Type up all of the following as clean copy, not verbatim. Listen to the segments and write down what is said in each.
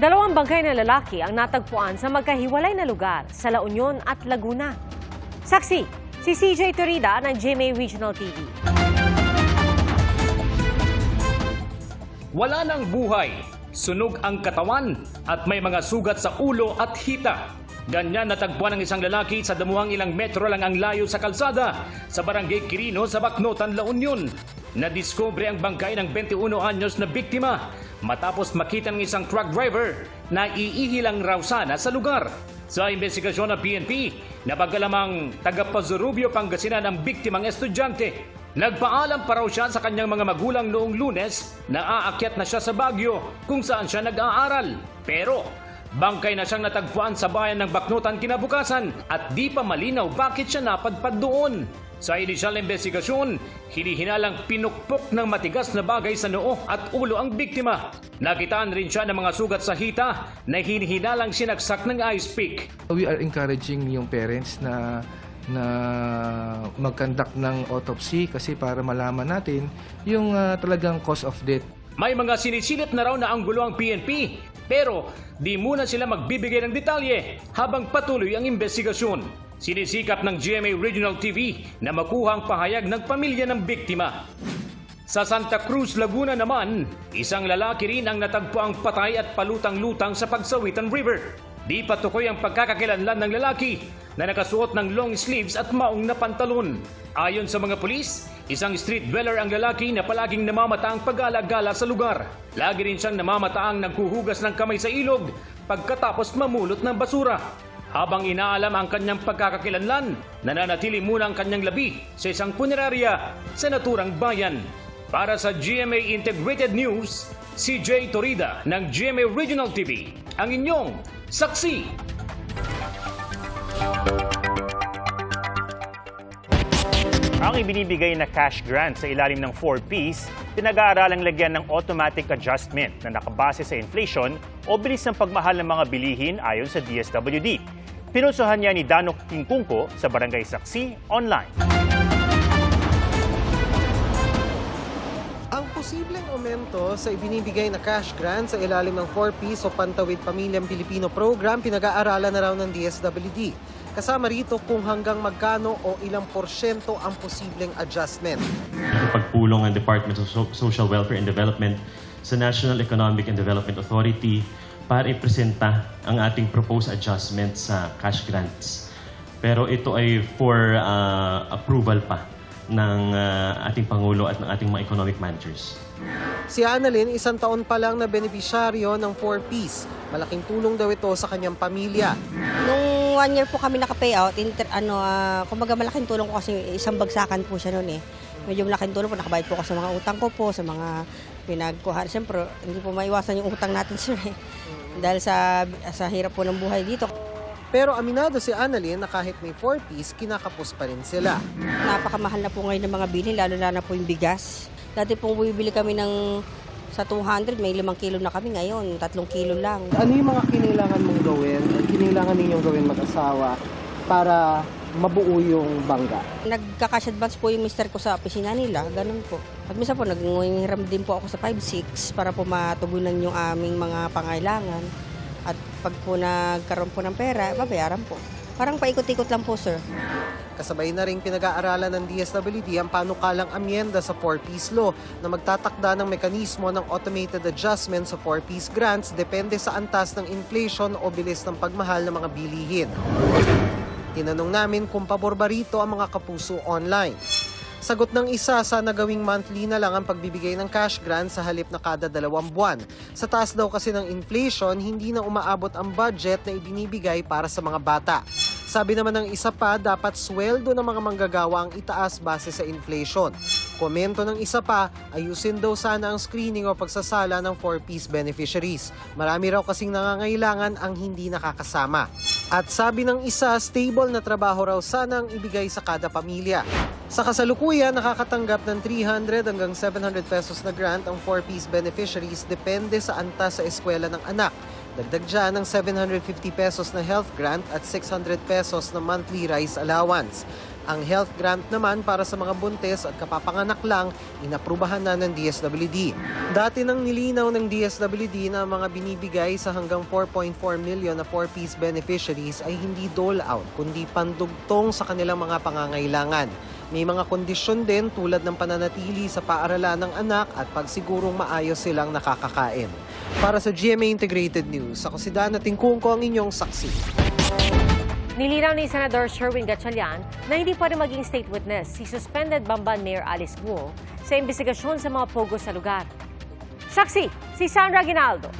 Dalawang bangkay na lalaki ang natagpuan sa magkahiwalay na lugar sa La Union at Laguna. Saksi, si CJ Torida ng GMA Regional TV. Wala ng buhay, sunog ang katawan at may mga sugat sa ulo at hita. Ganyan natagpuan ng isang lalaki sa damuhang ilang metro lang ang layo sa kalsada sa barangay Quirino sa Bacnotan, La Union. Nadiskubre ang bangkay ng 21 anyos na biktima matapos makita ng isang truck driver na iihilang raw sana sa lugar. Sa investigasyon ng PNP, napagalamang taga Pazurubio, Pangasinan ang biktimang estudyante. Nagpaalam pa raw siya sa kanyang mga magulang noong Lunes na aakyat na siya sa Baguio kung saan siya nag-aaral. Pero bangkay na siyang natagpuan sa bayan ng Bacnotan kinabukasan at di pa malinaw bakit siya napadpad doon. Sa inisyal na investigasyon, hinihinalang pinukpok ng matigas na bagay sa noo at ulo ang biktima. Nakitaan rin siya ng mga sugat sa hita na hinihinalang sinaksak ng ice pick. We are encouraging yung parents na mag-conduct ng autopsy kasi para malaman natin yung talagang cause of death. May mga sinisilip na raw na anggulo ang PNP, pero di muna sila magbibigay ng detalye habang patuloy ang investigasyon. Sinisikap ng GMA Regional TV na makuha ang pahayag ng pamilya ng biktima. Sa Santa Cruz, Laguna naman, isang lalaki rin ang natagpuang patay at palutang-lutang sa Pagsawitan River. Di patukoy ang pagkakakilanlan ng lalaki na nakasuot ng long sleeves at maong na pantalon. Ayon sa mga pulis, isang street dweller ang lalaki na palaging namamataang pag-alagala sa lugar. Lagi rin siyang namamataang naghuhugas ng kamay sa ilog pagkatapos mamulot ng basura. Habang inaalam ang kanyang pagkakakilanlan, nananatili muna ang kanyang labi sa isang punerarya sa naturang bayan. Para sa GMA Integrated News, CJ Torida ng GMA Regional TV, ang inyong saksi. Ang ibinibigay na cash grant sa ilalim ng 4Ps, pinag-aaralang lagyan ng automatic adjustment na nakabase sa inflation o bilis ng pagmahal ng mga bilihin ayon sa DSWD. Pinusuhan niya ni Danok Tingkungko sa Barangay Saksi Online. Ang posibleng aumento sa ibinibigay na cash grant sa ilalim ng 4Ps o Pantawid Pamilyang Pilipino Program pinag-aaralan na raw ng DSWD. Kasama rito kung hanggang magkano o ilang porsyento ang posibleng adjustment. Pagpulong ng Department of Social Welfare and Development sa National Economic and Development Authority para ipresenta ang ating proposed adjustment sa cash grants. Pero ito ay for approval pa ng ating Pangulo at ng ating mga economic managers. Si Annalyn, 1 taon pa lang na benepisyaryo ng 4Ps. Malaking tulong daw ito sa kanyang pamilya. Nung 1 year po kami naka-payout, kumbaga malaking tulong ko kasi isang bagsakan po siya noon eh. Medyo malaking tulong po, nakabayad po ako sa mga utang ko po, sa mga pinagkuhan. Siyempre, hindi po maiwasan yung utang natin sir eh. Dahil sa hirap po ng buhay dito. Pero aminado si Annalyn na kahit may 4Ps, kinakapos pa rin sila. Napakamahal na po ngayon ng mga bilhin, lalo na po yung bigas. Dati pong bumibili kami sa 200, may 5 kilo na kami ngayon, 3 kilo lang. Ano yung mga kinailangan mong gawin, kinailangan ninyong gawin mag-asawa para mabuo yung bangga? Nagka-cash advance po yung mister ko sa opisina nila, ganun po. At minsan po, nag-hiram din po ako sa 5-6 para po matugunan yung aming mga pangailangan. At pag po nagkaroon po ng pera, babayaran po. Parang paikot-ikot lang po, sir. Kasabay na rin pinag-aaralan ng DSWD ang panukalang amyenda sa 4Ps Law na magtatakda ng mekanismo ng automated adjustment sa 4Ps grants depende sa antas ng inflation o bilis ng pagmahal ng mga bilihin. Tinanong namin kung pabor ba rito ang mga kapuso online. Sagot ng isa, sana gawing monthly na lang ang pagbibigay ng cash grant sa halip na kada 2 buwan. Sa taas daw kasi ng inflation, hindi na umaabot ang budget na ibinibigay para sa mga bata. Sabi naman ng isa pa, dapat sweldo ng mga manggagawa ang itaas base sa inflation. Komento ng isa pa, ayusin daw sana ang screening o pagsasala ng 4Ps beneficiaries. Marami raw kasing nangangailangan ang hindi nakakasama. At sabi ng isa, stable na trabaho raw sana ang ibigay sa kada pamilya. Sa kasalukuyan, nakakatanggap ng 300 hanggang 700 pesos na grant ang 4Ps beneficiaries depende sa antas sa eskwela ng anak. Dagdag dyan ng 750 pesos na health grant at 600 pesos na monthly rice allowance. Ang health grant naman para sa mga buntis at kapapanganak lang, inaprubahan na ng DSWD. Dati nang nilinaw ng DSWD na mga binibigay sa hanggang 4.4 million na 4-piece beneficiaries ay hindi dole-out, kundi pandugtong sa kanilang mga pangangailangan. May mga kondisyon din tulad ng pananatili sa paaralan ng anak at pagsigurong maayos silang nakakakain. Para sa GMA Integrated News, ako si Dana Tingkungko, ang inyong saksi. Nilinaw ni Senador Sherwin Gatchalian na hindi pa rin maging state witness si suspended Bamban Mayor Alice Guo sa investigasyon sa mga pogo sa lugar. Saksi, si Sandra Aguinaldo.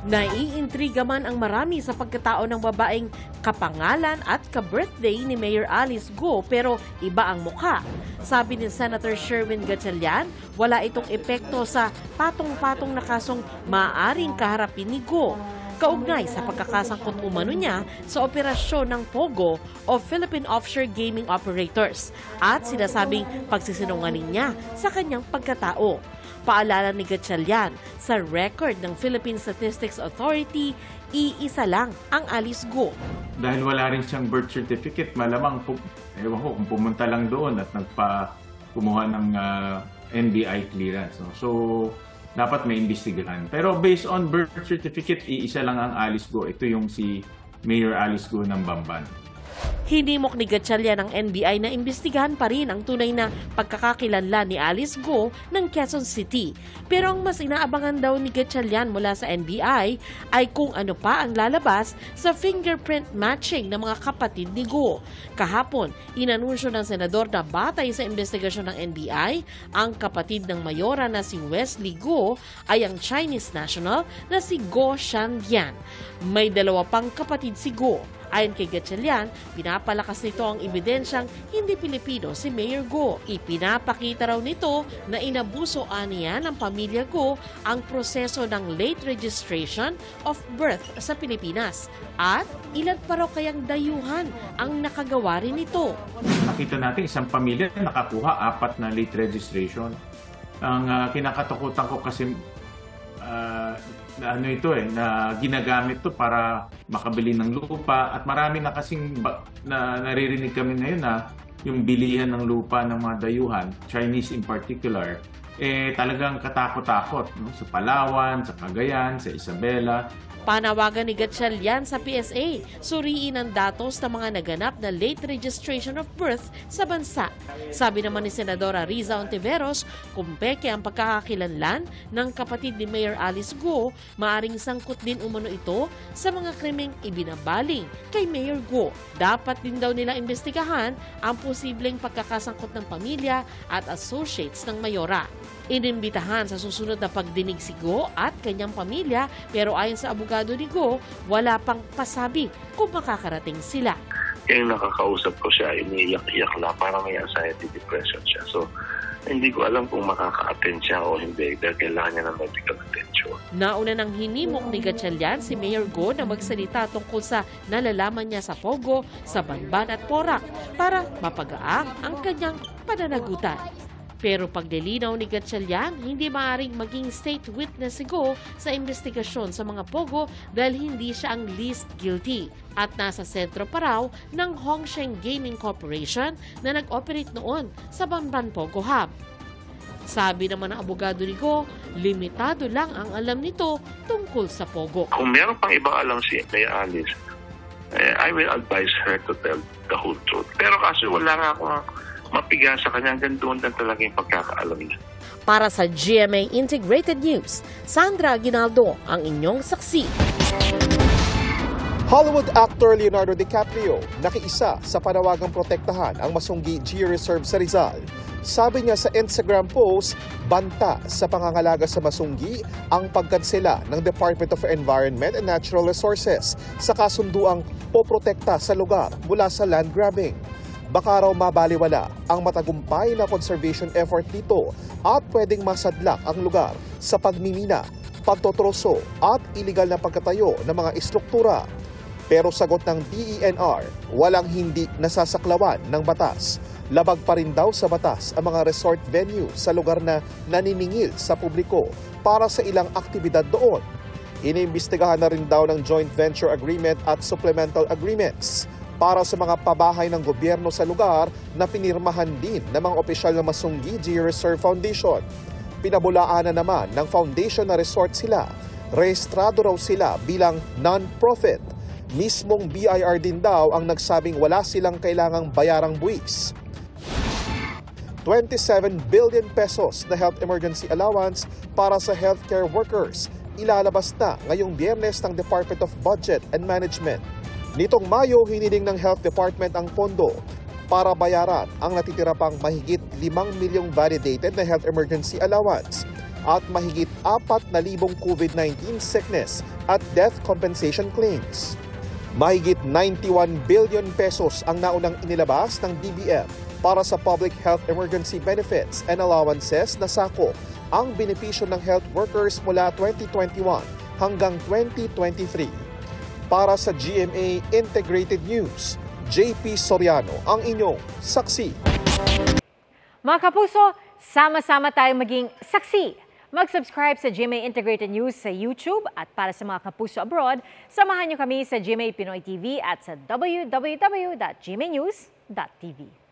Naiintriga man ang marami sa pagkatao ng babaeng kapangalan at ka-birthday ni Mayor Alice Guo pero iba ang mukha. Sabi ni Senator Sherwin Gatchalian, wala itong epekto sa patong-patong na kasong maaaring kaharapin ni Guo. Kaugnay sa pagkakasangkot umano niya sa operasyon ng POGO o Philippine Offshore Gaming Operators at sinasabing pagsisinungaling niya sa kanyang pagkatao. Paalala ni Gatchalian, sa record ng Philippine Statistics Authority, iisa lang ang Alice Guo. Dahil wala rin siyang birth certificate, malamang ewan ko kung pumunta lang doon at kumuha ng NBI clearance. No? So, dapat may imbestigahan. Pero based on birth certificate, iisa lang ang Alice Guo. Ito yung si Mayor Alice Guo ng Bamban. Hinimok ni Gatchalian ng NBI na imbestigahan pa rin ang tunay na pagkakakilanlan ni Alice Guo ng Quezon City. Pero ang mas inaabangan daw ni Gatchalian mula sa NBI ay kung ano pa ang lalabas sa fingerprint matching ng mga kapatid ni Guo. Kahapon, inanunsyo ng senador na batay sa investigasyon ng NBI, ang kapatid ng mayora na si Wesley Guo ay ang Chinese national na si Guo Shandian. May dalawa pang kapatid si Guo. Ayon kay Gatchalian, pinapalakas nito ang ebidensyang hindi Pilipino si Mayor Guo. Ipinapakita raw nito na inabuso niya ng pamilya Guo ang proseso ng late registration of birth sa Pilipinas. At ilan pa raw kayang dayuhan ang nakagawa rin nito. Nakita natin isang pamilya nakakuha 4 na late registration. Ang kinakatakutan ko kasi na ginagamit to para makabili ng lupa at marami na kasing naririnig kami ngayon na yung bilihan ng lupa ng mga dayuhan, Chinese in particular, talagang katakot-takot, no? Sa Palawan, sa Cagayan, sa Isabela. Panawagan ni Gatchalian sa PSA, suriin ang datos ng mga naganap na late registration of birth sa bansa. Sabi naman ni Senadora Riza Ontiveros, kung peke ang pagkakakilanlan ng kapatid ni Mayor Alice Guo, maaring sangkot din umano ito sa mga krimeng ibinabaling kay Mayor Guo. Dapat din daw nila imbestigahan ang posibleng pagkakasangkot ng pamilya at associates ng mayora. Inimbitahan sa susunod na pagdinig si Guo at kanyang pamilya, pero ayon sa abogado ni Guo, wala pang pasabi kung makakarating sila. Yung nakakausap ko siya, umiiyak-iyak na, parang may anxiety depression siya. So, hindi ko alam kung makaka-attend siya o hindi dahil kailangan niya ng medical attention. Nauna nang hinimok ni Gatchalian si Mayor Guo na magsalita tungkol sa nalalaman niya sa Pogo, sa Bamban at Porac para mapagaang ang kanyang pananagutan. Pero paglilinaw ni Gatchalian, hindi maaaring maging state witness si Guo sa investigasyon sa mga Pogo dahil hindi siya ang least guilty. At nasa sentro pa raw ng Hongsheng Gaming Corporation na nag-operate noon sa Bamban Pogo Hub. Sabi naman ng abogado ni Guo, limitado lang ang alam nito tungkol sa Pogo. Kung meron pang ibang alam si Mayor Alice, I will advise her to tell the whole truth. Pero kasi wala nga akong mapiga sa kanya, hanggang doon lang talaga yung pagkakaalam niya. Para sa GMA Integrated News, Sandra Aguinaldo, ang inyong saksi. Hollywood actor Leonardo DiCaprio nakiisa sa panawagang protektahan ang Masunggi Geo-Reserve sa Rizal. Sabi niya sa Instagram post, banta sa pangangalaga sa Masunggi ang pagkansela ng Department of Environment and Natural Resources sa kasunduang poprotekta sa lugar mula sa land grabbing. Baka raw mabaliwala ang matagumpay na conservation effort dito at pwedeng masadlak ang lugar sa pagmimina, pagtotroso at iligal na pagkatayo ng mga istruktura. Pero sagot ng DENR, walang hindi nasasaklawan ng batas. Labag pa rin daw sa batas ang mga resort venue sa lugar na naniningil sa publiko para sa ilang aktibidad doon. Iniimbestigahan na rin daw ng joint venture agreement at supplemental agreements para sa mga pabahay ng gobyerno sa lugar na pinirmahan din ng mga opisyal ng Masunggi Geo-Reserve Foundation. Pinabulaan na naman ng foundation na resort sila. Rehistrado raw sila bilang non-profit. Mismong BIR din daw ang nagsabing wala silang kailangang bayarang buwis. 27 billion pesos na health emergency allowance para sa healthcare workers ilalabas na ngayong Biyernes ng Department of Budget and Management. Nitong Mayo, hiniling ng Health Department ang pondo para bayaran ang natitira pang mahigit 5 milyong validated na health emergency allowance at mahigit 4,000 COVID-19 sickness at death compensation claims. Mahigit 91 billion pesos ang naunang inilabas ng DBM para sa public health emergency benefits and allowances na sakop ang benepisyo ng health workers mula 2021 hanggang 2023. Para sa GMA Integrated News, JP Soriano ang inyong saksi. Mga kapuso, sama-sama tayong maging saksi. Mag-subscribe sa GMA Integrated News sa YouTube at para sa mga kapuso abroad, samahan niyo kami sa GMA Pinoy TV at sa www.gmanews.tv.